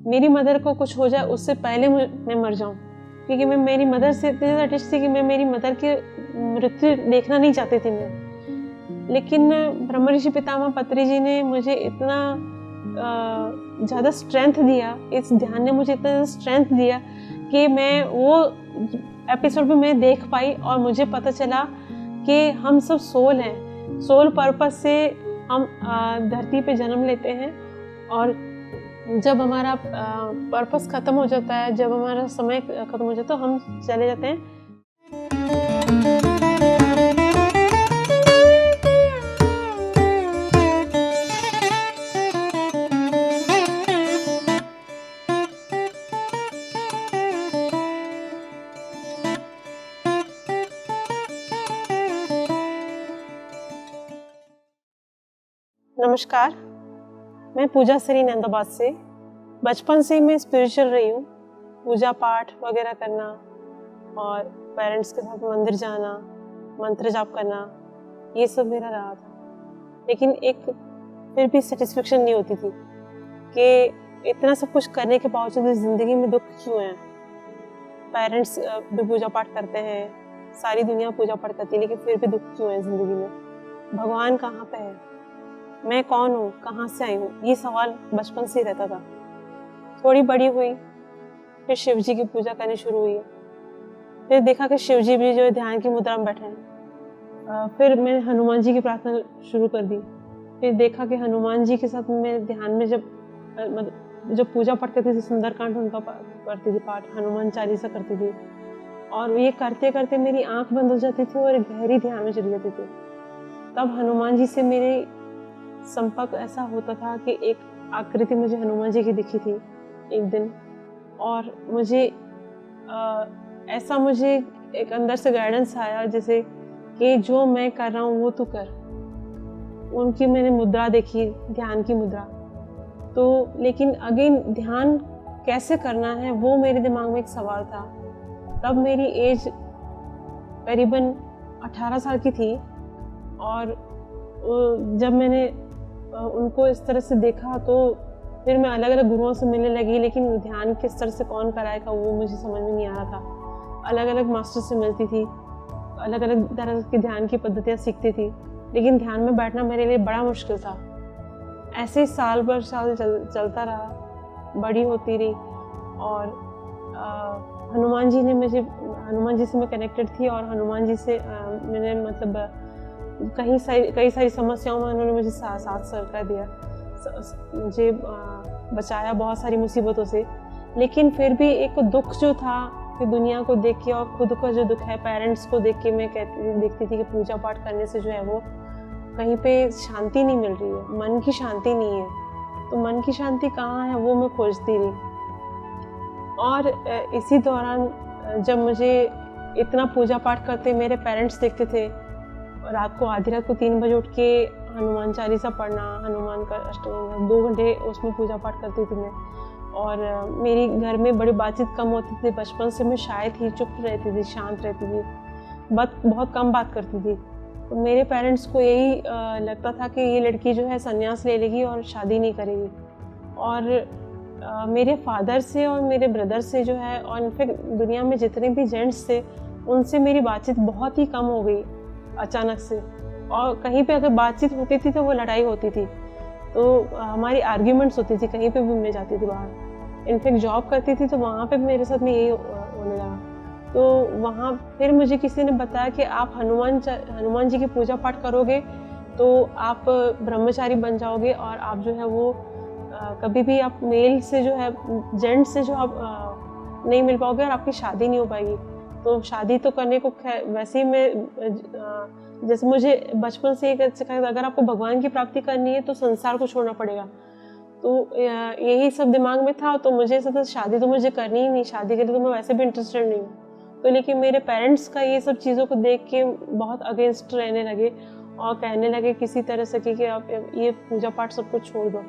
मेरी मदर को कुछ हो जाए उससे पहले मैं मर जाऊं, क्योंकि मैं मेरी मदर से इतनी ज़्यादा अटैच थी कि मैं मेरी मदर की मृत्यु देखना नहीं चाहती थी मैं। लेकिन ब्रह्म ऋषि पितामह पत्री जी ने मुझे इतना ज़्यादा स्ट्रेंथ दिया, इस ध्यान ने मुझे इतना स्ट्रेंथ दिया कि मैं वो एपिसोड भी मैं देख पाई और मुझे पता चला कि हम सब सोल हैं। सोल पर्पस से हम धरती पे जन्म लेते हैं और जब हमारा पर्पस खत्म हो जाता है, जब हमारा समय खत्म हो जाता है तो हम चले जाते हैं। नमस्कार, मैं पूजा सरीन अहमदाबाद से। बचपन से मैं स्पिरिचुअल रही हूँ। पूजा पाठ वगैरह करना और पेरेंट्स के साथ मंदिर जाना, मंत्र जाप करना, ये सब मेरा रहा था। लेकिन एक फिर भी सेटिस्फेक्शन नहीं होती थी कि इतना सब कुछ करने के बावजूद भी ज़िंदगी में दुख क्यों है। पेरेंट्स भी पूजा पाठ करते हैं, सारी दुनिया पूजा पाठ करती है, लेकिन फिर भी दुख क्यों है ज़िंदगी में। भगवान कहाँ पे है, मैं कौन हूँ, कहाँ से आई हूँ, ये सवाल बचपन से ही रहता था। थोड़ी बड़ी हुई, फिर शिव जी की पूजा करनी शुरू हुई। फिर देखा कि शिव जी भी जो है ध्यान की मुद्रा में बैठे हैं। फिर मैंने हनुमान जी की प्रार्थना शुरू कर दी। फिर देखा कि हनुमान जी के साथ मैं ध्यान में जब पूजा पाठ करती थी, सुंदरकांड उनका करती थी पाठ, हनुमान चालीसा करती थी, और ये करते करते मेरी आंख बंद हो जाती थी और गहरी ध्यान में चली जाती थी। तब हनुमान जी से मेरे संपर्क ऐसा होता था कि एक आकृति मुझे हनुमान जी की दिखी थी एक दिन, और मुझे ऐसा मुझे एक अंदर से गाइडेंस आया जैसे कि जो मैं कर रहा हूँ वो तू कर। उनकी मैंने मुद्रा देखी, ध्यान की मुद्रा। तो लेकिन अगेन ध्यान कैसे करना है वो मेरे दिमाग में एक सवाल था। तब मेरी एज करीबन 18 साल की थी और जब मैंने उनको इस तरह से देखा तो फिर मैं अलग अलग गुरुओं से मिलने लगी, लेकिन ध्यान किस तरह से कौन कराएगा वो मुझे समझ में नहीं आ रहा था। अलग अलग मास्टर से मिलती थी, अलग अलग तरह की ध्यान की पद्धतियाँ सीखती थी, लेकिन ध्यान में बैठना मेरे लिए बड़ा मुश्किल था। ऐसे ही साल भर साल चलता रहा, बड़ी होती रही और हनुमान जी से मैं कनेक्टेड थी और हनुमान जी से मैंने मतलब कई सारी समस्याओं में उन्होंने मुझे साथ सरकार दिया, मुझे बचाया बहुत सारी मुसीबतों से। लेकिन फिर भी एक दुख जो था कि दुनिया को देख के और खुद का जो दुख है पेरेंट्स को देख के मैं देखती थी कि पूजा पाठ करने से जो है वो कहीं पे शांति नहीं मिल रही है, मन की शांति नहीं है। तो मन की शांति कहाँ है वो मैं खोजती रही। और इसी दौरान जब मुझे इतना पूजा पाठ करते मेरे पेरेंट्स देखते थे, रात को आधी रात को 3 बजे उठ के हनुमान चालीसा पढ़ना, हनुमान का अष्टकं 2 घंटे उसमें पूजा पाठ करती थी मैं। और मेरी घर में बड़ी बातचीत कम होती थी, बचपन से मैं शाय थी, चुप रहती थी, शांत रहती थी, बहुत कम बात करती थी। तो मेरे पेरेंट्स को यही लगता था कि ये लड़की जो है संन्यास ले लेगी और शादी नहीं करेगी। और मेरे फादर से और मेरे ब्रदर से जो है, और इनफैक्ट दुनिया में जितने भी जेंट्स थे उनसे मेरी बातचीत बहुत ही कम हो गई अचानक से। और कहीं पे अगर बातचीत होती थी तो वो लड़ाई होती थी, तो हमारी आर्ग्यूमेंट्स होती थी कहीं पे भी मैं जाती थी बाहर। इनफैक्ट जॉब करती थी तो वहाँ पे मेरे साथ में यही होने लगा। तो वहाँ फिर मुझे किसी ने बताया कि आप हनुमान जी की पूजा पाठ करोगे तो आप ब्रह्मचारी बन जाओगे और आप जो है वो कभी भी आप मेल से जो है जेंट से जो आप नहीं मिल पाओगे और आपकी शादी नहीं हो पाएगी। तो शादी तो करने को वैसे ही मैं जैसे मुझे बचपन से एक सिखाया, अगर आपको भगवान की प्राप्ति करनी है तो संसार को छोड़ना पड़ेगा। तो यही सब दिमाग में था। तो मुझे ऐसा था शादी तो मुझे करनी ही नहीं, शादी के लिए तो मैं वैसे भी इंटरेस्टेड नहीं हूँ। तो लेकिन मेरे पेरेंट्स का ये सब चीज़ों को देख के बहुत अगेंस्ट रहने लगे और कहने लगे किसी तरह से कि आप ये पूजा पाठ सब कुछ छोड़ दो।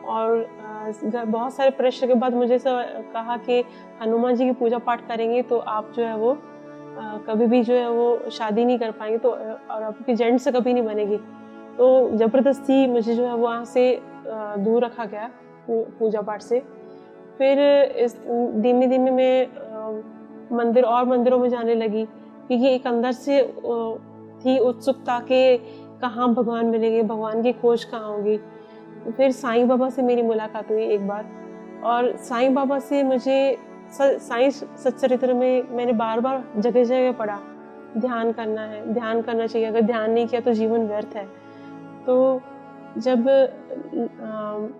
और बहुत सारे प्रेशर के बाद मुझे कहा कि हनुमान जी की पूजा पाठ करेंगे तो आप जो है वो कभी भी जो है वो शादी नहीं कर पाएंगे, तो और आपकी जेंट से कभी नहीं बनेगी। तो ज़बरदस्ती मुझे जो है वहाँ से दूर रखा गया पूजा पाठ से। फिर इस धीमे धीमे मैं मंदिरों में जाने लगी, क्योंकि एक अंदर से थी उत्सुकता कि कहाँ भगवान मिलेंगे, भगवान की खोज कहाँ होगी। फिर साईं बाबा से मेरी मुलाकात हुई एक बार, और साईं बाबा से मुझे साईं सच्चरित्र में मैंने बार बार जगह जगह पढ़ा, ध्यान करना है, ध्यान करना चाहिए, अगर ध्यान नहीं किया तो जीवन व्यर्थ है। तो जब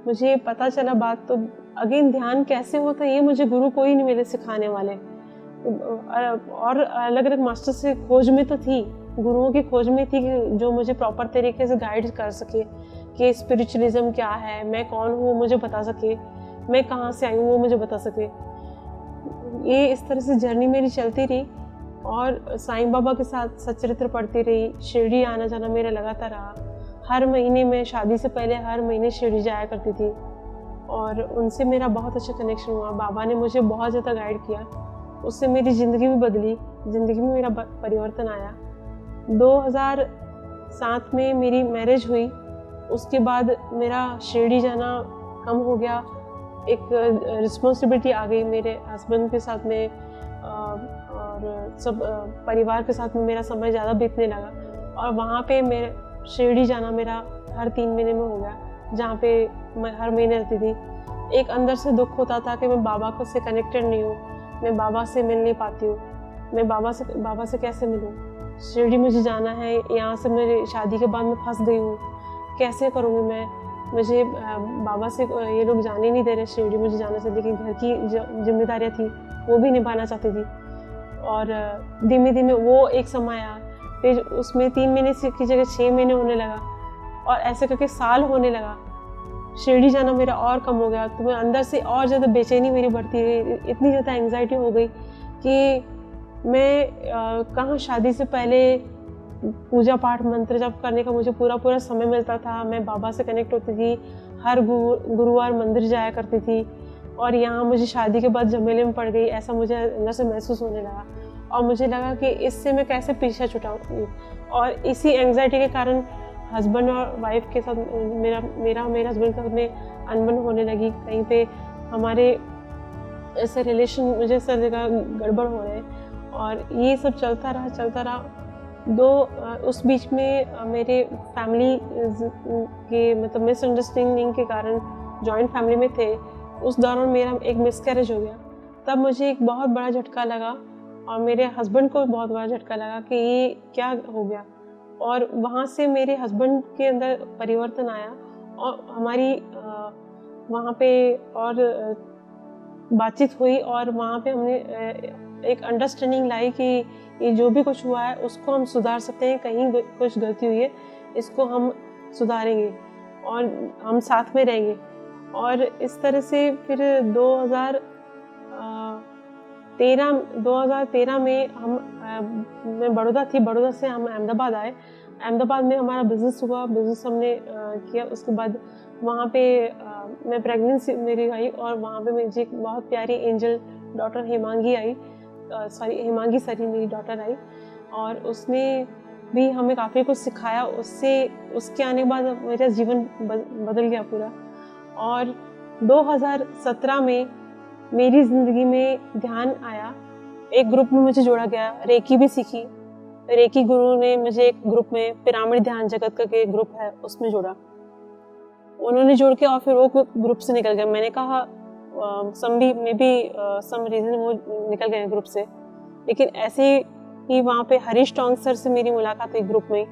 मुझे पता चला बात, तो अगेन ध्यान कैसे होता है ये मुझे गुरु कोई नहीं मिले सिखाने वाले, और अलग अलग मास्टर से खोज में तो थी, गुरुओं की खोज में थी कि जो मुझे प्रॉपर तरीके से गाइड कर सके कि स्पिरिचुअलिज्म क्या है, मैं कौन हूँ मुझे बता सके, मैं कहाँ से आई हूँ वो मुझे बता सके। ये इस तरह से जर्नी मेरी चलती रही, और साईं बाबा के साथ सच्चरित्र पढ़ती रही, शिरडी आना जाना मेरा लगातार रहा। हर महीने में, शादी से पहले हर महीने शिरडी जाया करती थी, और उनसे मेरा बहुत अच्छा कनेक्शन हुआ। बाबा ने मुझे बहुत ज़्यादा गाइड किया, उससे मेरी ज़िंदगी भी बदली, ज़िंदगी में मेरा परिवर्तन आया। 2007 में मेरी मैरिज हुई, उसके बाद मेरा शिरडी जाना कम हो गया, एक रिस्पॉन्सिबिलिटी आ गई मेरे हस्बैंड के साथ में, और सब परिवार के साथ में मेरा समय ज़्यादा बीतने लगा, और वहाँ पे मेरे शिरडी जाना मेरा हर 3 महीने में हो गया, जहाँ पे मैं हर महीने रहती थी। एक अंदर से दुख होता था कि मैं बाबा को से कनेक्टेड नहीं हूँ, मैं बाबा से मिल नहीं पाती हूँ, मैं बाबा से कैसे मिलूँ, शिरडी मुझे जाना है, यहाँ से मेरी शादी के बाद मैं फंस गई हूँ, कैसे करूँगी मैं, मुझे बाबा से ये लोग जाने नहीं दे रहे शिरडी मुझे जाने से, लेकिन घर की जिम्मेदारियाँ थी वो भी निभाना चाहती थी। और धीमे धीमे वो एक समय आया, फिर उसमें 3 महीने की जगह 6 महीने होने लगा, और ऐसे करके साल होने लगा। शिरडी जाना मेरा और कम हो गया, तो मैं अंदर से और ज़्यादा बेचैनी मेरी बढ़ती गई, इतनी ज़्यादा एंग्जाइटी हो गई कि मैं कहाँ शादी से पहले पूजा पाठ मंत्र जप करने का मुझे पूरा समय मिलता था, मैं बाबा से कनेक्ट होती थी, हर गुरुवार मंदिर जाया करती थी, और यहाँ मुझे शादी के बाद झमेले में पड़ गई, ऐसा मुझे अंदर से महसूस होने लगा, और मुझे लगा कि इससे मैं कैसे पीछा छुटाऊँ। और इसी एंग्जाइटी के कारण हस्बैंड और वाइफ के साथ मेरे हस्बैंड के साथ में अनबन होने लगी, कहीं पे हमारे ऐसे रिलेशन मुझे ऐसा लगा गड़बड़ हो रहे हैं, और ये सब चलता रहा। उस बीच में मेरे फैमिली के मतलब मिसअंडरस्टैंडिंग के कारण, जॉइंट फैमिली में थे, उस दौरान मेरा एक मिसकैरेज हो गया। तब मुझे एक बहुत बड़ा झटका लगा, और मेरे हस्बैंड को बहुत बड़ा झटका लगा कि ये क्या हो गया, और वहाँ से मेरे हस्बैंड के अंदर परिवर्तन आया, और हमारी वहाँ पे और बातचीत हुई, और वहाँ पे हमने एक अंडरस्टैंडिंग लाई कि ये जो भी कुछ हुआ है उसको हम सुधार सकते हैं, कहीं कुछ गलती हुई है इसको हम सुधारेंगे और हम साथ में रहेंगे। और इस तरह से फिर 2013 में मैं बड़ौदा से हम अहमदाबाद आए। अहमदाबाद में हमारा बिजनेस हुआ, बिजनेस हमने किया। उसके बाद वहाँ पे मैं प्रेगनेंसी मेरी आई, और वहाँ पे मुझे एक बहुत प्यारी एंजल डॉटर हेमांगी सरी मेरी डॉटर आई, और उसने भी हमें काफ़ी कुछ सिखाया। उसके आने के बाद मेरा जीवन बदल गया पूरा। और 2017 में मेरी ज़िंदगी में ध्यान आया, एक ग्रुप में मुझे जोड़ा गया, रेकी भी सीखी। रेकी गुरु ने मुझे एक ग्रुप में पिरामिड ध्यान जगत का एक ग्रुप है उसमें जोड़ा, उन्होंने जोड़ के, और फिर वो ग्रुप से निकल गया। मैंने कहा सम रीज़न वो निकल गए ग्रुप से, लेकिन ऐसे ही वहाँ पे हरीश टोंग सर से मेरी मुलाकात हुई ग्रुप में,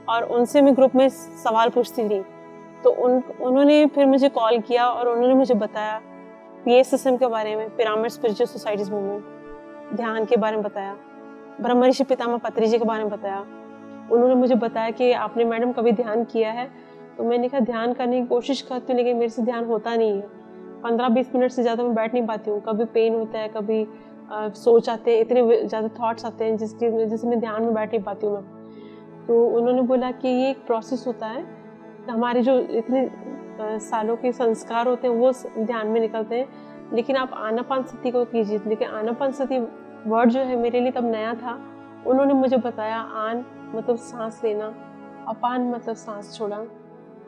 और उनसे मैं ग्रुप में सवाल पूछती थी। तो उन्होंने फिर मुझे कॉल किया, और उन्होंने मुझे बताया PSSM के बारे में, पिरामिड स्पिरिचुअल सोसाइटीज मूवमेंट, ध्यान के बारे में बताया, ब्रह्मर्षि पितामह पत्री जी के बारे में बताया। उन्होंने मुझे बताया कि आपने मैडम कभी ध्यान किया है? तो मैंने कहा ध्यान करने की कोशिश करती हूँ, लेकिन मेरे से ध्यान होता नहीं है। 15-20 मिनट से ज़्यादा मैं बैठ नहीं पाती हूँ। कभी पेन होता है, कभी सोच आते हैं, इतने ज़्यादा थॉट्स आते हैं जिसकी वजह से मैं ध्यान में बैठ नहीं पाती हूँ मैं। तो उन्होंने बोला कि ये एक प्रोसेस होता है, हमारे जो इतने सालों के संस्कार होते हैं वो ध्यान में निकलते हैं, लेकिन आप आनापानसति को कीजिए। लेकिन आनापानसति वर्ड जो है मेरे लिए तब नया था। उन्होंने मुझे बताया आन मतलब सांस लेना, अपान मतलब सांस छोड़ना,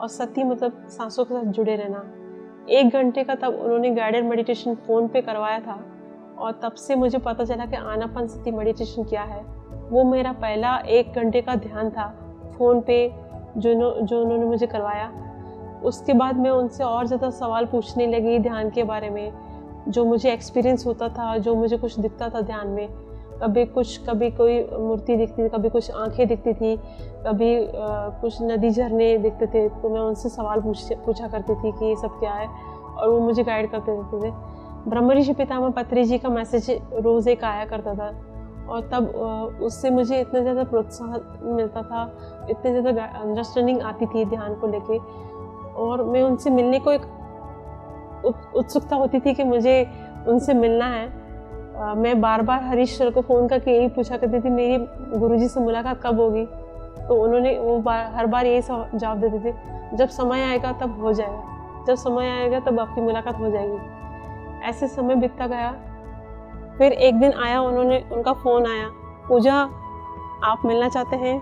और सती मतलब सांसों के साथ जुड़े रहना। 1 घंटे का तब उन्होंने गाइडेड मेडिटेशन फ़ोन पे करवाया था और तब से मुझे पता चला कि आनापानसति मेडिटेशन क्या है। वो मेरा पहला 1 घंटे का ध्यान था फ़ोन पे जो उन्होंने मुझे करवाया। उसके बाद मैं उनसे और ज़्यादा सवाल पूछने लगी ध्यान के बारे में, जो मुझे एक्सपीरियंस होता था, जो मुझे कुछ दिखता था ध्यान में। कभी कोई मूर्ति दिखती थी, कभी कुछ आंखें दिखती थी, कभी कुछ नदी झरने दिखते थे, तो मैं उनसे सवाल पूछा करती थी कि ये सब क्या है, और वो मुझे गाइड करते रहते थे। ब्रह्म ऋषि पितामह पत्री जी का मैसेज रोज़ एक आया करता था, और तब उससे मुझे इतना ज़्यादा प्रोत्साहन मिलता था, इतनी ज़्यादा अंडरस्टैंडिंग आती थी ध्यान को लेके, और मैं उनसे मिलने को एक उत्सुकता होती थी कि मुझे उनसे मिलना है। मैं बार बार हरीश सर को फ़ोन करके यही पूछा करती थी, मेरी गुरुजी से मुलाकात कब होगी। तो वो हर बार यही जवाब देते थे, जब समय आएगा तब हो जाएगा, जब समय आएगा तब आपकी मुलाकात हो जाएगी। ऐसे समय बीतता गया। फिर एक दिन आया, उनका फ़ोन आया, पूजा आप मिलना चाहते हैं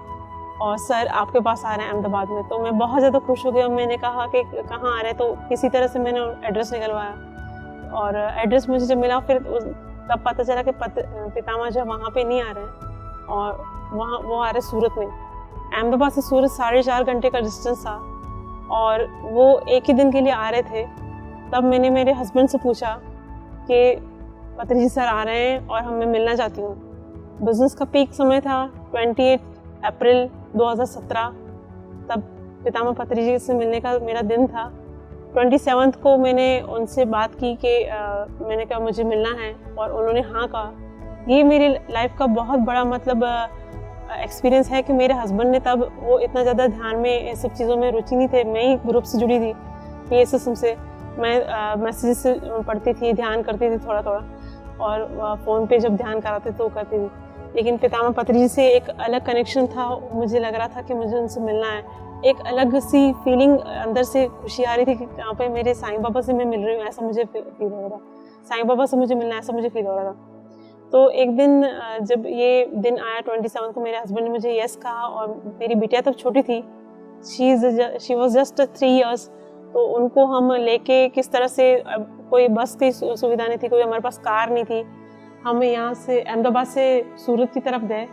और सर आपके पास आ रहे हैं अहमदाबाद में। तो मैं बहुत ज़्यादा खुश हो गई और मैंने कहा कि कहाँ आ रहे हैं। तो किसी तरह से मैंने एड्रेस निकलवाया और एड्रेस मुझे जब मिला फिर तब पता चला कि पितामह जो वहाँ पे नहीं आ रहे हैं और वो आ रहे सूरत में। अहमदाबाद से सूरत 4.5 घंटे का डिस्टेंस था और वो एक ही दिन के लिए आ रहे थे। तब मैंने मेरे हस्बैंड से पूछा कि पत्री जी सर आ रहे हैं और मैं मिलना चाहती हूँ। बिजनेस का पीक समय था 28 अप्रैल 2017। तब पितामह पत्री जी से मिलने का मेरा दिन था। 27 को मैंने उनसे बात की कि मैंने कहा मुझे मिलना है और उन्होंने हाँ कहा। ये मेरी लाइफ का बहुत बड़ा मतलब एक्सपीरियंस है कि मेरे हस्बैंड ने तब वो इतना ज़्यादा ध्यान में ये सब चीज़ों में रुचि नहीं थे। मैं ही ग्रुप से जुड़ी थी PSSM से। मैं मैसेजेस पढ़ती थी, ध्यान करती थी थोड़ा थोड़ा, और फ़ोन पे जब ध्यान कराते तो करती थी। लेकिन पितामह पत्री जी से एक अलग कनेक्शन था। मुझे लग रहा था कि मुझे उनसे मिलना है। एक अलग सी फीलिंग अंदर से खुशी आ रही थी कि यहाँ पे मेरे साईं बाबा से मैं मिल रही हूँ, ऐसा मुझे फील हो रहा था। साईं बाबा से मुझे मिलना है, ऐसा मुझे फील हो रहा था। तो एक दिन जब ये दिन आया 27 को, मेरे हस्बैंड ने मुझे यस कहा और मेरी बिटिया तब छोटी थी, शी वॉज जस्ट 3 years। तो उनको हम लेके किस तरह से, कोई बस की सुविधा नहीं थी, कोई हमारे पास कार नहीं थी। हम यहाँ से अहमदाबाद से सूरत की तरफ गए,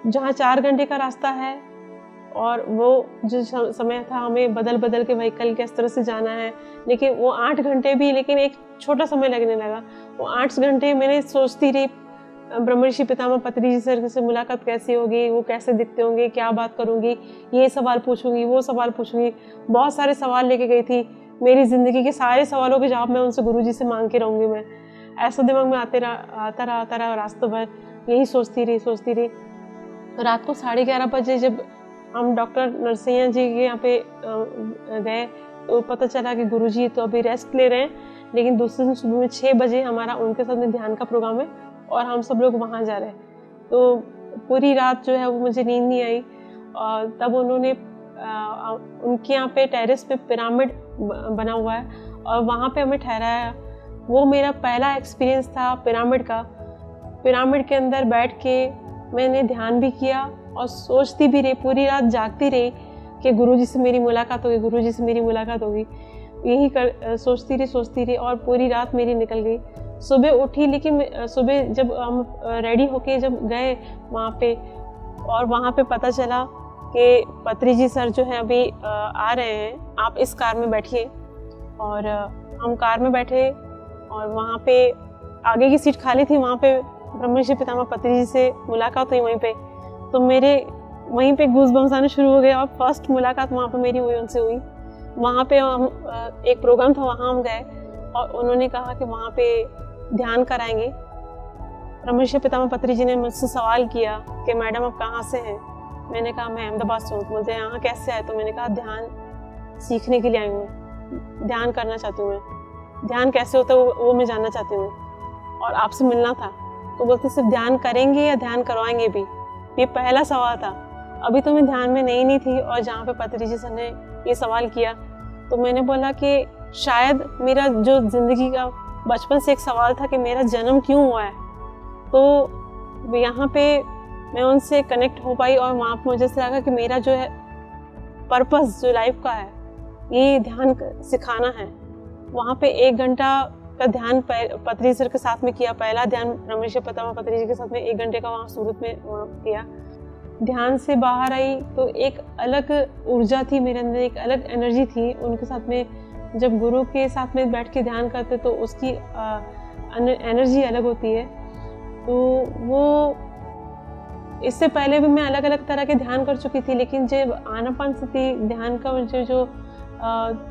जहाँ 4 घंटे का रास्ता है और वो जो समय था हमें बदल बदल के व्हीकल के इस तरह से जाना है। लेकिन वो 8 घंटे भी, लेकिन एक छोटा समय लगने लगा। वो 8 घंटे मैंने सोचती रही ब्रह्म ऋषि पितामह पत्री जी सर से मुलाकात कैसी होगी, वो कैसे दिखते होंगे, क्या बात करूँगी, ये सवाल पूछूंगी, वो सवाल पूछूंगी। बहुत सारे सवाल लेके गई थी। मेरी ज़िंदगी के सारे सवालों के जवाब मैं उनसे गुरुजी से मांग के रहूँगी। मैं ऐसा दिमाग में आता रहा रास्तों भर, यही सोचती रही। रात को 11:30 बजे जब हम डॉक्टर नरसिंह जी के यहाँ पे गए तो पता चला कि गुरुजी तो अभी रेस्ट ले रहे हैं, लेकिन दूसरे दिन सुबह में 6 बजे हमारा उनके साथ में ध्यान का प्रोग्राम है और हम सब लोग वहाँ जा रहे हैं। तो पूरी रात जो है वो मुझे नींद नहीं आई। और तब उन्होंने उनके यहाँ पे टेरेस पे पिरामिड बना हुआ है और वहाँ पे हमें ठहराया। वो मेरा पहला एक्सपीरियंस था पिरामिड का। पिरामिड के अंदर बैठ के मैंने ध्यान भी किया और सोचती भी रही, पूरी रात जागती रही कि गुरुजी से मेरी मुलाकात होगी, गुरुजी से मेरी मुलाकात होगी। यही सोचती रही और पूरी रात मेरी निकल गई। सुबह उठी, लेकिन सुबह जब हम रेडी होके जब गए वहाँ पे, और वहाँ पे पता चला कि पत्री जी सर जो है अभी आ रहे हैं, आप इस कार में बैठिए। और हम कार में बैठे और वहाँ पे आगे की सीट खाली थी। वहाँ पे ब्रह्म ऋषि पितामह पत्री जी से मुलाकात हुई वहीं पे। तो मेरे वहीं पे गूज़बम्स आने शुरू हो गए और फर्स्ट मुलाकात वहाँ पे मेरी उनसे हुई। वहाँ पे हम एक प्रोग्राम था, वहाँ हम गए और उन्होंने कहा कि वहाँ पे ध्यान कराएंगे। ब्रह्म ऋषि पितामह पत्री जी ने मुझसे सवाल किया कि मैडम आप कहाँ से हैं। मैंने कहा मैं अहमदाबाद से हूँ। बोलते हैं यहाँ कैसे आए? तो मैंने कहा ध्यान सीखने के लिए आई हूँ, ध्यान करना चाहती हूँ मैं। ध्यान कैसे होता है वो मैं जानना चाहती हूँ और आपसे मिलना था। तो बोलते सिर्फ ध्यान करेंगे या ध्यान करवाएंगे भी? ये पहला सवाल था। अभी तो मैं ध्यान में नहीं थी और जहाँ पे पत्री जी सर ने ये सवाल किया तो मैंने बोला कि शायद मेरा जो ज़िंदगी का बचपन से एक सवाल था कि मेरा जन्म क्यों हुआ है। तो यहाँ पे मैं उनसे कनेक्ट हो पाई और वहाँ पर मुझे लगा कि मेरा जो है पर्पस जो लाइफ का है ये ध्यान सिखाना है। वहाँ पे 1 घंटा का ध्यान पत्री सर के साथ में किया। पहला ध्यान ब्रह्मर्षि पितामह पत्री जी के साथ में 1 घंटे का वहाँ सूरत में किया। ध्यान से बाहर आई तो एक अलग ऊर्जा थी मेरे अंदर, एक अलग एनर्जी थी। उनके साथ में जब गुरु के साथ में बैठ के ध्यान करते तो उसकी एनर्जी अलग होती है। तो वो इससे पहले भी मैं अलग अलग तरह के ध्यान कर चुकी थी, लेकिन जब आनापानसति ध्यान का जो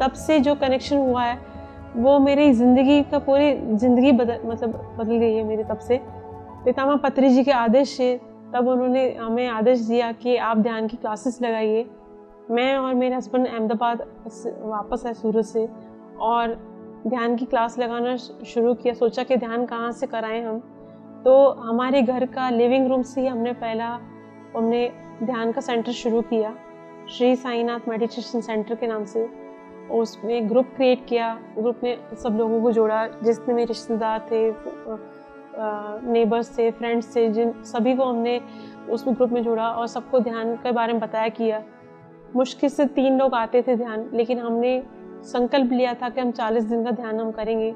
तब से जो कनेक्शन हुआ है वो मेरी ज़िंदगी का पूरी ज़िंदगी बदल गई है मेरी तब से। पितामह पत्री जी के आदेश से तब उन्होंने हमें आदेश दिया कि आप ध्यान की क्लासेस लगाइए। मैं और मेरे हस्बैंड अहमदाबाद वापस आए सूरत से और ध्यान की क्लास लगाना शुरू किया। सोचा कि ध्यान कहाँ से कराएं हम, तो हमारे घर का लिविंग रूम से ही हमने ध्यान का सेंटर शुरू किया, श्री साईनाथ मेडिटेशन सेंटर के नाम से। उसमें ग्रुप क्रिएट किया, ग्रुप में सब लोगों को जोड़ा, जितने मेरे रिश्तेदार थे, नेबर्स थे, फ्रेंड्स थे, जिन सभी को हमने उस ग्रुप में जोड़ा और सबको ध्यान के बारे में बताया किया। मुश्किल से 3 लोग आते थे ध्यान, लेकिन हमने संकल्प लिया था कि हम 40 दिन का ध्यान हम करेंगे।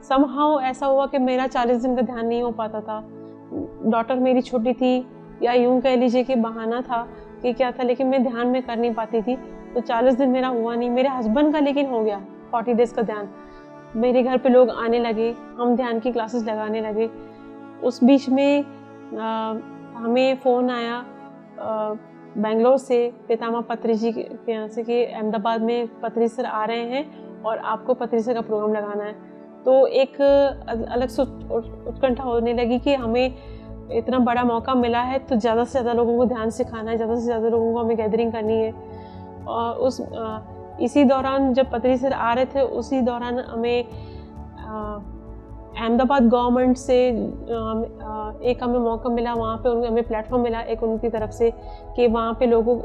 समहाउ ऐसा हुआ कि मेरा 40 दिन का ध्यान नहीं हो पाता था। डॉटर मेरी छोटी थी, या यूं कह लीजिए कि बहाना था कि क्या था, लेकिन मैं ध्यान में कर नहीं पाती थी। तो 40 दिन मेरा हुआ नहीं। मेरे हस्बैंड का लेकिन हो गया 40 डेज का ध्यान। मेरे घर पे लोग आने लगे, हम ध्यान की क्लासेस लगाने लगे। उस बीच में हमें फ़ोन आया बेंगलोर से पितामह पत्री जी के यहाँ से कि अहमदाबाद में पत्री सर आ रहे हैं और आपको पत्री सर का प्रोग्राम लगाना है। तो एक अलग से उत्कंठा होने लगी कि हमें इतना बड़ा मौका मिला है तो ज़्यादा से ज़्यादा लोगों को ध्यान सिखाना है, ज़्यादा से ज़्यादा लोगों को हमें गैदरिंग करनी है। और इसी दौरान जब पत्री सर आ रहे थे, उसी दौरान हमें अहमदाबाद गवर्नमेंट से एक हमें मौका मिला, वहाँ पे हमें प्लेटफॉर्म मिला एक उनकी तरफ से कि वहाँ पे लोगों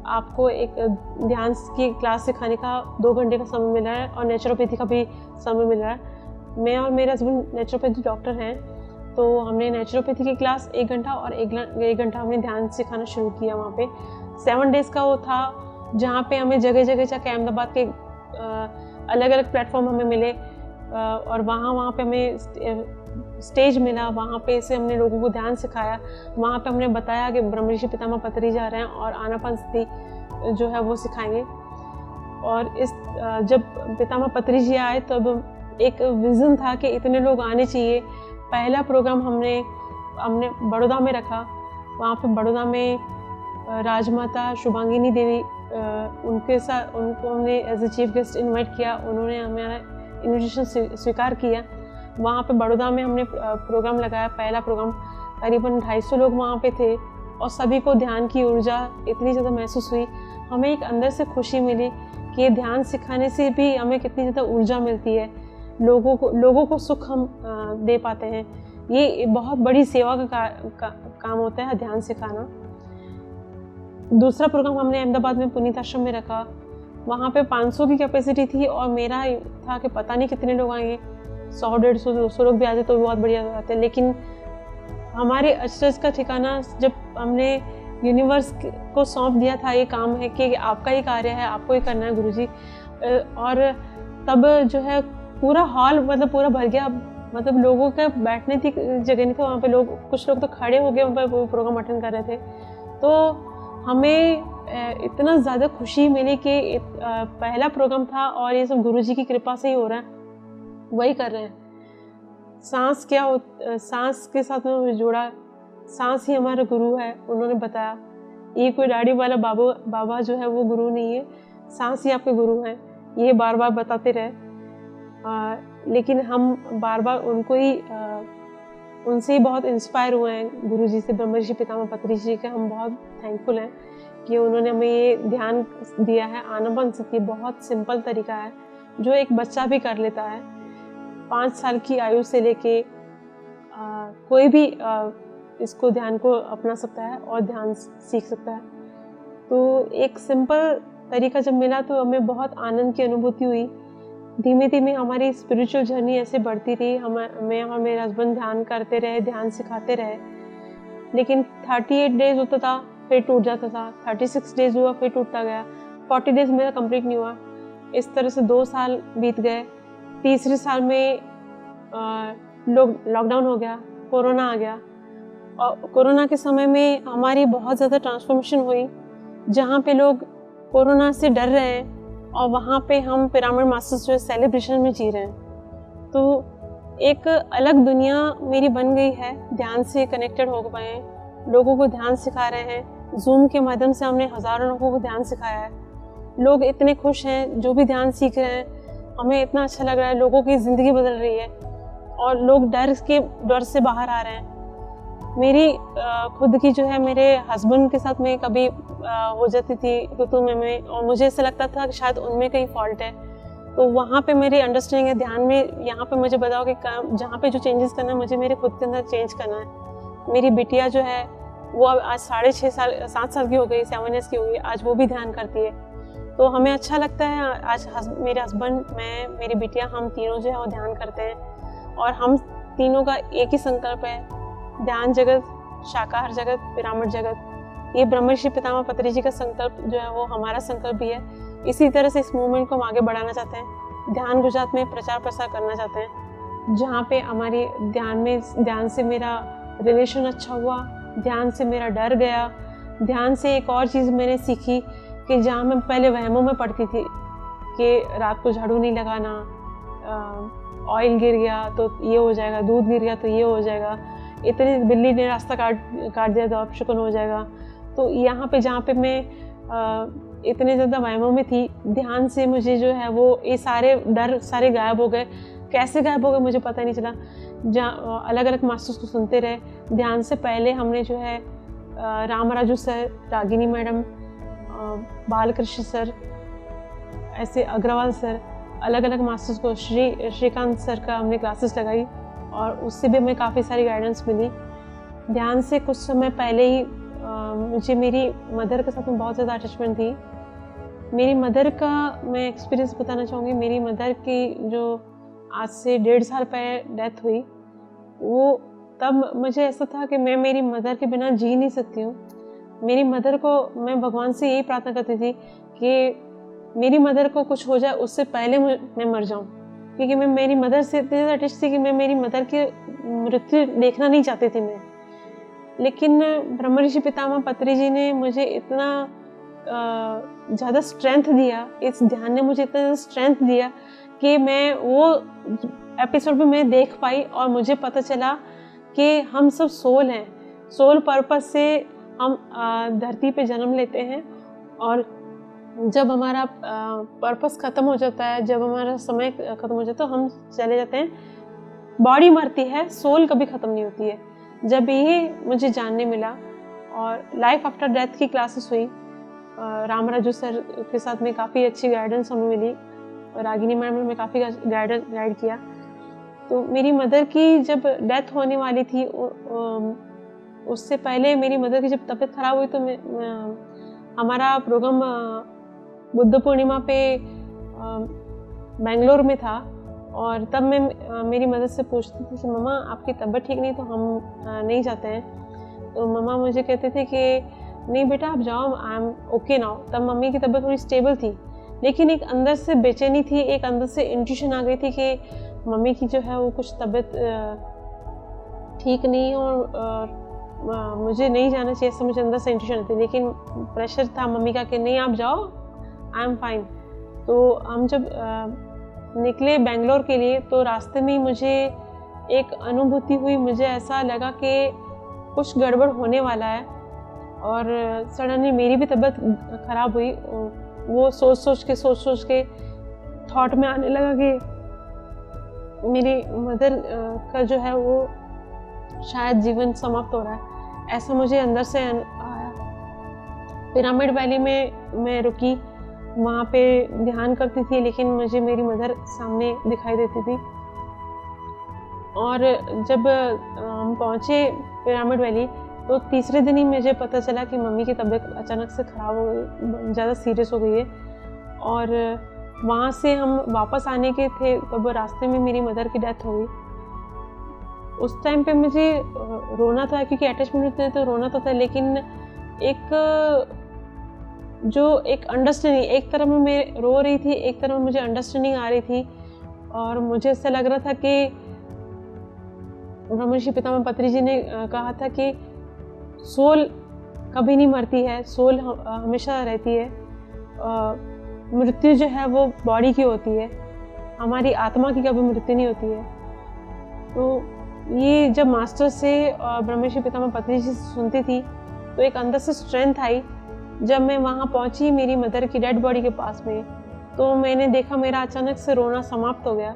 आपको एक ध्यान की क्लास सिखाने का 2 घंटे का समय मिला है और नेचुरोपैथी का भी समय मिला है। मैं और मेरे हस्बैंड नेचुरोपैथी डॉक्टर हैं, तो हमने नेचुरोपैथी की क्लास 1 घंटा और 1 घंटा हमने ध्यान सिखाना शुरू किया। वहाँ पे 7 डेज़ का वो था, जहाँ पे हमें जगह जगह जाके अहमदाबाद के अलग अलग प्लेटफॉर्म हमें मिले और वहाँ पे हमें स्टेज मिला। वहाँ पे से हमने लोगों को ध्यान सिखाया। वहाँ पे हमने बताया कि ब्रह्मर्षि पितामह पत्री जा रहे हैं और आनापानसति जो है वो सिखाएंगे। और इस जब पितामह पत्री जी आए तो अब एक विज़न था कि इतने लोग आने चाहिए। पहला प्रोग्राम हमने बड़ौदा में रखा। वहाँ पे बड़ौदा में राजमाता शुभांगिनी देवी उनको हमने as a chief guest invite किया। उन्होंने हमारा इन्विटेशन स्वीकार किया। वहाँ पे बड़ौदा में हमने प्रोग्राम लगाया। पहला प्रोग्राम करीबन 250 लोग वहाँ पे थे और सभी को ध्यान की ऊर्जा इतनी ज़्यादा महसूस हुई। हमें एक अंदर से खुशी मिली कि ये ध्यान सिखाने से भी हमें कितनी ज़्यादा ऊर्जा मिलती है, लोगों को सुख हम दे पाते हैं। ये बहुत बड़ी सेवा का काम होता है ध्यान सिखाना। दूसरा प्रोग्राम हमने अहमदाबाद में पुनीत आश्रम में रखा। वहाँ पे 500 की कैपेसिटी थी और मेरा था कि पता नहीं कितने लोग आएंगे, 100, 150, 200 लोग भी आते तो बहुत बढ़िया आते। लेकिन हमारे अचरज का ठिकाना जब हमने यूनिवर्स को सौंप दिया था, ये काम है कि आपका ही कार्य है, आपको ही करना है गुरुजी। और तब जो है पूरा हॉल पूरा भर गया। लोगों का बैठने की जगह नहीं थी वहाँ पे। कुछ लोग तो खड़े हो गए वहाँ पर प्रोग्राम अटेंड कर रहे थे। तो हमें इतना ज़्यादा खुशी मिली कि पहला प्रोग्राम था और ये सब गुरुजी की कृपा से ही हो रहा है, वही कर रहे हैं। सांस के साथ में जोड़ा, सांस ही हमारा गुरु है। उन्होंने बताया ये कोई दाढ़ी वाला बाबा जो है वो गुरु नहीं है, सांस ही आपके गुरु हैं। ये बार बार बताते रहे। लेकिन हम बार बार उनसे ही बहुत इंस्पायर हुए हैं, गुरुजी से, ब्रह्मर्षि पितामह पत्री जी के। हम बहुत थैंकफुल हैं कि उन्होंने हमें ये ध्यान दिया है। आनापानसति बहुत सिंपल तरीका है जो एक बच्चा भी कर लेता है। 5 साल की आयु से लेके कोई भी इसको ध्यान को अपना सकता है और ध्यान सीख सकता है। तो एक सिंपल तरीका जब मिला तो हमें बहुत आनंद की अनुभूति हुई। धीमे धीमे हमारी स्पिरिचुअल जर्नी ऐसे बढ़ती रही। मैं और मेरे हस्बैंड ध्यान करते रहे, ध्यान सिखाते रहे। लेकिन 38 डेज होता था फिर टूट जाता था, 36 डेज हुआ फिर टूटता गया, 40 डेज मेरा कंप्लीट नहीं हुआ। इस तरह से 2 साल बीत गए। तीसरे साल में लॉकडाउन हो गया, कोरोना आ गया, और कोरोना के समय में हमारी बहुत ज़्यादा ट्रांसफॉर्मेशन हुई, जहाँ पे लोग कोरोना से डर रहे हैं और वहाँ पे हम पिरामिड मास्टर्स जो है सेलिब्रेशन में जी रहे हैं। तो एक अलग दुनिया मेरी बन गई है, ध्यान से कनेक्टेड हो गए हैं, लोगों को ध्यान सिखा रहे हैं। जूम के माध्यम से हमने हज़ारों लोगों को ध्यान सिखाया है। लोग इतने खुश हैं जो भी ध्यान सीख रहे हैं, हमें इतना अच्छा लग रहा है, लोगों की ज़िंदगी बदल रही है और लोग डर से बाहर आ रहे हैं। मेरी खुद की जो है मेरे हस्बैंड के साथ में कभी हो जाती थी तो मैं और मुझे ऐसा लगता था कि शायद उनमें कहीं फॉल्ट है, तो वहाँ पे मेरी अंडरस्टैंडिंग है ध्यान में। यहाँ पे मुझे बताओ कि जहाँ पे जो चेंजेस करना है मुझे मेरे खुद के अंदर चेंज करना है। मेरी बिटिया जो है वो आज 7 साल की हो गई, 7 ईयर्स की हो गई, आज वो भी ध्यान करती है। तो हमें अच्छा लगता है। आज मेरे हस्बैंड, मैं, मेरी बिटिया, हम तीनों जो है वो ध्यान करते हैं और हम तीनों का एक ही संकल्प है, ध्यान जगत, शाकाहार जगत, पिरामिड जगत। ये ब्रह्मर्षि पितामह पतंजलि जी का संकल्प जो है वो हमारा संकल्प भी है। इसी तरह से इस मूवमेंट को हम आगे बढ़ाना चाहते हैं। ध्यान गुजरात में प्रचार प्रसार करना चाहते हैं, जहाँ पे हमारी ध्यान से मेरा रिलेशन अच्छा हुआ, ध्यान से मेरा डर गया। ध्यान से एक और चीज़ मैंने सीखी कि जहाँ मैं पहले वहमों में पड़ती थी कि रात को झाड़ू नहीं लगाना, ऑयल गिर गया तो ये हो जाएगा, दूध गिर गया तो ये हो जाएगा, इतनी बिल्ली ने रास्ता काट दिया तो अपशकुन हो जाएगा। तो यहाँ पे जहाँ पे मैं इतने ज़्यादा वहमों में थी, ध्यान से मुझे जो है वो ये सारे डर सारे गायब हो गए। कैसे गायब हो गए मुझे पता नहीं चला। जहाँ अलग अलग मास्टर्स को सुनते रहे। ध्यान से पहले हमने जो है Ramaraju sir, Ragini madam, Balkrishna sir, ऐसे अग्रवाल सर, अलग अलग मास्टर्स को, श्रीकांत सर का हमने क्लासेस लगाई और उससे भी हमें काफ़ी सारी गाइडेंस मिली। ध्यान से कुछ समय पहले ही मुझे मेरी मदर के साथ में बहुत ज़्यादा अटैचमेंट थी। मेरी मदर का मैं एक्सपीरियंस बताना चाहूँगी। मेरी मदर की जो आज से 1.5 साल पहले डेथ हुई, वो तब मुझे ऐसा था कि मैं मेरी मदर के बिना जी नहीं सकती हूँ। मेरी मदर को मैं भगवान से यही प्रार्थना करती थी कि मेरी मदर को कुछ हो जाए उससे पहले मैं मर जाऊँ, क्योंकि मैं मेरी मदर से इतनी ज़्यादा अटैच थी कि मैं मेरी मदर की मृत्यु देखना नहीं चाहती थी मैं। लेकिन ब्रह्मर्षि पितामह पतंजलि जी ने मुझे इतना ज़्यादा स्ट्रेंथ दिया, इस ध्यान ने मुझे इतना ज़्यादा स्ट्रेंथ दिया कि मैं वो एपिसोड में मैं देख पाई और मुझे पता चला कि हम सब सोल हैं। सोल पर्पस से हम धरती पे जन्म लेते हैं और जब हमारा पर्पस ख़त्म हो जाता है, जब हमारा समय ख़त्म हो जाता है तो हम चले जाते हैं। बॉडी मरती है, सोल कभी ख़त्म नहीं होती है। जब ये मुझे जानने मिला और लाइफ आफ्टर डेथ की क्लासेस हुई, रामराजू सर के साथ में काफ़ी अच्छी गाइडेंस हमें मिली और रागिनी मैम ने हमें काफ़ी गाइड किया। तो मेरी मदर की जब डेथ होने वाली थी, उससे पहले मेरी मदर की जब तबीयत ख़राब हुई तो हमारा प्रोग्राम बुद्ध पूर्णिमा पे बेंगलोर में था और तब मैं मेरी मदर से पूछती थी कि मम्मा आपकी तबीयत ठीक नहीं तो हम नहीं जाते हैं। तो मम्मा मुझे कहते थे कि नहीं बेटा आप जाओ, आई एम ओके नाउ। तब मम्मी की तबीयत थोड़ी स्टेबल थी, लेकिन एक अंदर से बेचैनी थी, एक अंदर से इंट्यूशन आ गई थी कि मम्मी की जो है वो कुछ तबीयत ठीक नहीं और मुझे नहीं जाना चाहिए, ऐसा मुझे अंदर से इंट्यूशन थी। लेकिन प्रेशर था मम्मी का कि नहीं आप जाओ, आई एम फाइन। तो हम जब निकले बेंगलोर के लिए तो रास्ते में ही मुझे एक अनुभूति हुई, मुझे ऐसा लगा कि कुछ गड़बड़ होने वाला है और सडनली मेरी भी तबीयत ख़राब हुई। वो सोच सोच के थॉट में आने लगा कि मेरी मदर का जो है वो शायद जीवन समाप्त हो रहा है, ऐसा मुझे अंदर से आया। पिरामिड वैली में मैं रुकी, वहाँ पे ध्यान करती थी, लेकिन मुझे मेरी मदर सामने दिखाई देती थी। और जब हम पहुँचे पिरामिड वैली तो तीसरे दिन ही मुझे पता चला कि मम्मी की तबीयत अचानक से ख़राब हो गई, ज़्यादा सीरियस हो गई है। और वहाँ से हम वापस आने के थे तब रास्ते में मेरी मदर की डेथ हो गई। उस टाइम पे मुझे रोना था, क्योंकि अटैचमेंट होते हैं तो रोना तो था, लेकिन एक अंडरस्टैंडिंग, एक तरफ मैं रो रही थी, एक तरफ मुझे अंडरस्टैंडिंग आ रही थी और मुझे ऐसा लग रहा था कि ब्रह्मर्षि पितामह पत्री जी ने कहा था कि सोल कभी नहीं मरती है, सोल हमेशा रहती है। मृत्यु जो है वो बॉडी की होती है, हमारी आत्मा की कभी मृत्यु नहीं होती है। तो ये जब मास्टर से ब्रह्मर्षि पितामह पत्री जी से सुनती थी तो एक अंदर से स्ट्रेंथ आई। जब मैं वहाँ पहुँची मेरी मदर की डेड बॉडी के पास में, तो मैंने देखा मेरा अचानक से रोना समाप्त हो गया,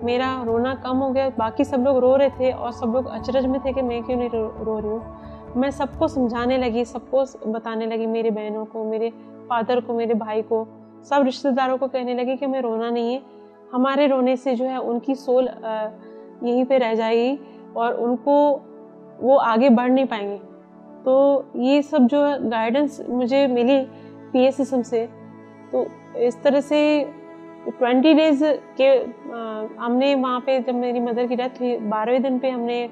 मेरा रोना कम हो गया। बाकी सब लोग रो रहे थे और सब लोग अचरज में थे कि मैं क्यों नहीं रो रही हूँ। मैं सबको समझाने लगी, सबको बताने लगी, मेरी बहनों को, मेरे फादर को, मेरे भाई को, सब रिश्तेदारों को कहने लगी कि मैं रोना नहीं है, हमारे रोने से जो है उनकी सोल यहीं पे रह जाएगी और उनको वो आगे बढ़ नहीं पाएंगे। तो ये सब जो गाइडेंस मुझे मिली PSSM से, तो इस तरह से 20 डेज के हमने वहाँ पे, जब मेरी मदर की डेथ हुई 12वें दिन पे हमने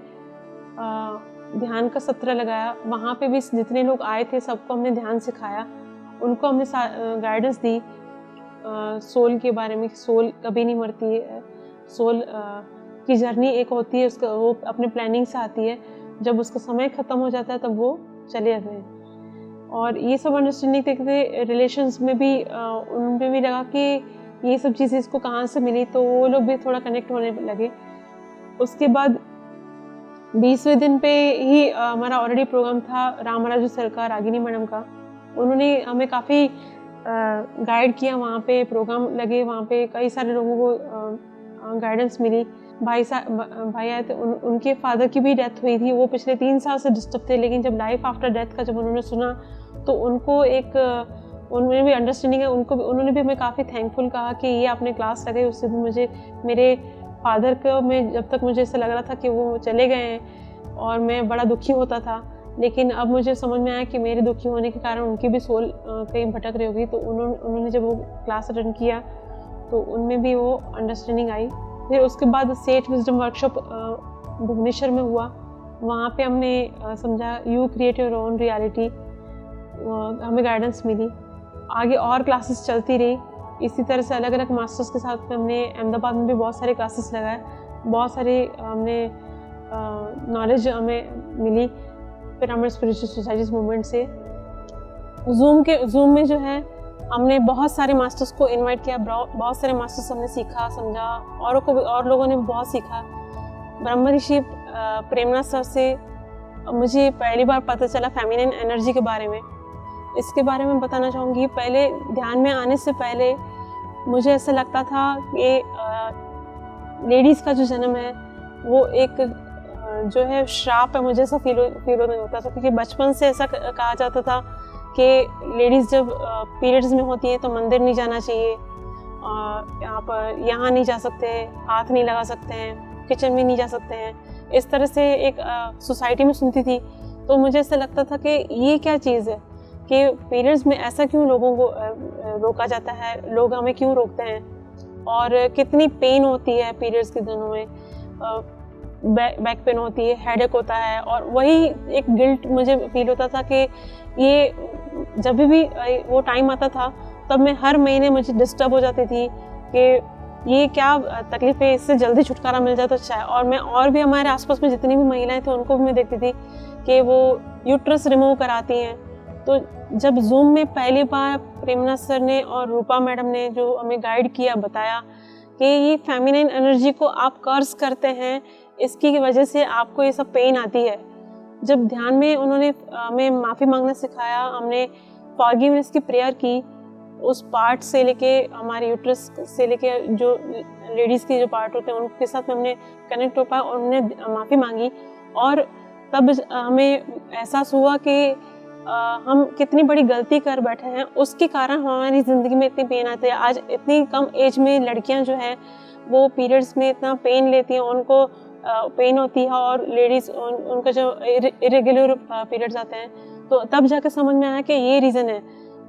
ध्यान का सत्र लगाया। वहाँ पे भी जितने लोग आए थे सबको हमने ध्यान सिखाया, उनको हमने गाइडेंस दी सोल के बारे में। सोल कभी नहीं मरती है, सोल की जर्नी एक होती है, उसका वो अपने प्लानिंग से आती है, जब उसका समय ख़त्म हो जाता है तब वो चले जाते हैं। और ये सब अंडरस्टैंडिंग देखते रिलेशंस में भी उनमें भी लगा कि ये सब चीज़ें इसको कहाँ से मिली, तो वो लोग भी थोड़ा कनेक्ट होने लगे। उसके बाद 20वें दिन पे ही हमारा ऑलरेडी प्रोग्राम था रामराजू सर का, रागिनी मैडम का। उन्होंने हमें काफ़ी गाइड किया, वहाँ पे प्रोग्राम लगे, वहाँ पे कई सारे लोगों को गाइडेंस मिली। भाई आए थे, उनके फादर की भी डेथ हुई थी, वो पिछले 3 साल से डिस्टर्ब थे, लेकिन जब लाइफ आफ्टर डेथ का जब उन्होंने सुना तो उनको एक उनमें भी अंडरस्टैंडिंग है, उन्होंने भी हमें काफ़ी थैंकफुल कहा कि ये आपने क्लास लगाई, उससे भी मुझे मेरे फादर को मैं जब तक मुझे ऐसा लग रहा था कि वो चले गए हैं और मैं बड़ा दुखी होता था, लेकिन अब मुझे समझ में आया कि मेरे दुखी होने के कारण उनकी भी सोल कहीं भटक रही होगी। तो उन्होंने जब वो क्लास अटेंड किया तो उनमें भी वो अंडरस्टैंडिंग आई। फिर उसके बाद सेठ विजडम वर्कशॉप भुवनेश्वर में हुआ, वहाँ पे हमने समझा you create your own reality, हमें गाइडेंस मिली। आगे और क्लासेस चलती रही, इसी तरह से अलग अलग मास्टर्स के साथ हमने अहमदाबाद में भी बहुत सारे क्लासेस लगाए, बहुत सारे हमने नॉलेज हमें मिली पिरामिड स्पिरिचुअल सोसाइटीज मूवमेंट से। जूम में जो है हमने बहुत सारे मास्टर्स को इनवाइट किया, बहुत सारे मास्टर्स हमने सीखा, समझा, और लोगों ने बहुत सीखा। ब्रह्मर्षि प्रेमनाथ सर से मुझे पहली बार पता चला फेमिनिन एनर्जी के बारे में। इसके बारे में बताना चाहूँगी, पहले ध्यान में आने से पहले मुझे ऐसा लगता था कि लेडीज़ का जो जन्म है वो एक जो है श्राप है, मुझे ऐसा फील होने होता था, क्योंकि बचपन से ऐसा कहा जाता था कि लेडीज़ जब पीरियड्स में होती है तो मंदिर नहीं जाना चाहिए, यहाँ नहीं जा सकते, हाथ नहीं लगा सकते हैं, किचन में नहीं जा सकते हैं, इस तरह से एक सोसाइटी में सुनती थी। तो मुझे ऐसा लगता था कि ये क्या चीज़ है कि पीरियड्स में ऐसा क्यों लोगों को रोका जाता है, लोग हमें क्यों रोकते हैं, और कितनी पेन होती है पीरियड्स के दिनों में, बैक पेन होती है, हेडेक होता है। और वही एक गिल्ट मुझे फील होता था कि ये जब भी वो टाइम आता था तब मैं हर महीने मुझे डिस्टर्ब हो जाती थी कि ये क्या तकलीफ है, इससे जल्दी छुटकारा मिल जाए तो अच्छा है। और मैं और भी हमारे आसपास में जितनी भी महिलाएं थी उनको भी मैं देखती थी कि वो यूट्रस रिमूव कराती हैं। तो जब जूम में पहली बार प्रेमनाथ सर ने और रूपा मैडम ने जो हमें गाइड किया, बताया कि ये फेमिनिन एनर्जी को आप कर्स करते हैं, इसकी वजह से आपको ये सब पेन आती है। जब ध्यान में उन्होंने हमें माफ़ी मांगना सिखाया, हमने फॉरगिवनेस की प्रेयर की, उस पार्ट से लेके हमारे यूट्रस से लेके जो लेडीज़ की जो पार्ट होते हैं उनके साथ में हमने कनेक्ट हो पाया और उन्होंने माफ़ी मांगी। और तब हमें एहसास हुआ कि हम कितनी बड़ी गलती कर बैठे हैं, उसके कारण हमारी ज़िंदगी में इतनी पेन आती है। आज इतनी कम एज में लड़कियां जो हैं वो पीरियड्स में इतना पेन लेती हैं, उनको पेन होती है, और लेडीज़ उनका जो इरेगुलर पीरियड्स आते हैं, तो तब जाके समझ में आया कि ये रीज़न है।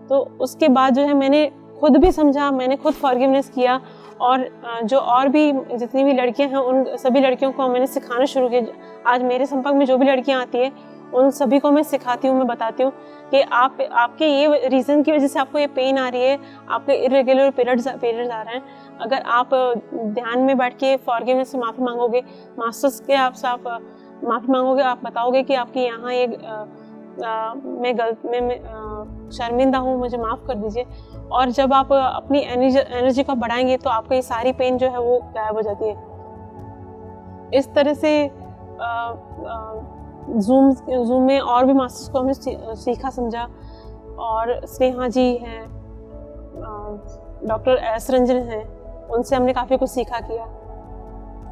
तो उसके बाद जो है मैंने खुद भी समझा, मैंने खुद फॉरगिवनेस किया, और जो और भी जितनी भी लड़कियां हैं उन सभी लड़कियों को मैंने सिखाना शुरू किया। आज मेरे संपर्क में जो भी लड़कियां आती हैं उन सभी को मैं सिखाती हूँ, मैं बताती हूँ कि आपके ये रीज़न की वजह से आपको ये पेन आ रही है, आपके इरेगुलर पीरियड्स आ रहे हैं। अगर आप ध्यान में बैठ के फॉरगिवनेस से माफ़ी मांगोगे, मास्टर्स के आपसे आप माफ़ी मांगोगे, आप बताओगे कि आपके यहाँ एक मैं शर्मिंदा हूँ, मुझे माफ़ कर दीजिए। और जब आप अपनी एनर्जी को बढ़ाएंगे तो आपको ये सारी पेन जो है वो गायब हो जाती है। इस तरह से जूम में और भी मास्टर्स को हमने सीखा समझा। और स्नेहा जी हैं, डॉक्टर एस रंजन हैं, उनसे हमने काफ़ी कुछ सीखा किया।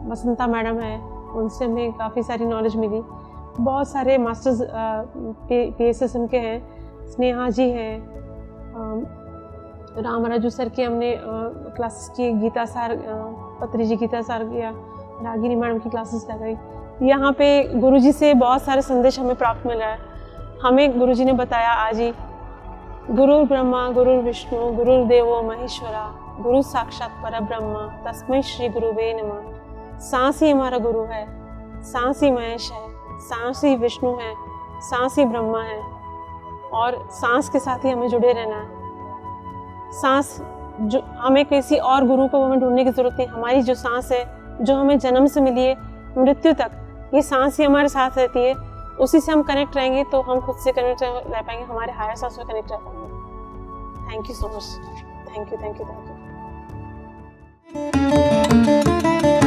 वसंता मैडम है, उनसे हमें काफ़ी सारी नॉलेज मिली। बहुत सारे मास्टर्स PSSM के हैं, स्नेहा जी हैं, राम राजू सर की हमने क्लासेस की, गीता सर, पत्री जी गीता सर किया, रागिनी मैडम की क्लासेस लगाई। यहाँ पे गुरुजी से बहुत सारे संदेश हमें प्राप्त मिला है। हमें गुरुजी ने बताया आज ही, गुरु ब्रह्मा गुरु विष्णु गुरुर्देवो महेश्वरा, गुरु साक्षात परब्रह्म तस्मै श्री गुरुवे नमः। सांस ही हमारा गुरु है, सांस ही महेश है, सांस ही विष्णु है, सांस ही ब्रह्मा है, और सांस के साथ ही हमें जुड़े रहना है। सांस जो हमें किसी और गुरु को हमें ढूंढने की जरूरत नहीं। हमारी जो सांस है, जो हमें जन्म से मिली है मृत्यु तक, ये सांस ही हमारे साथ रहती है। उसी से हम कनेक्ट रहेंगे तो हम खुद से कनेक्ट रह पाएंगे, हमारे हायर सेल्फ से कनेक्ट रह पाएंगे। Thank you so much. Thank you.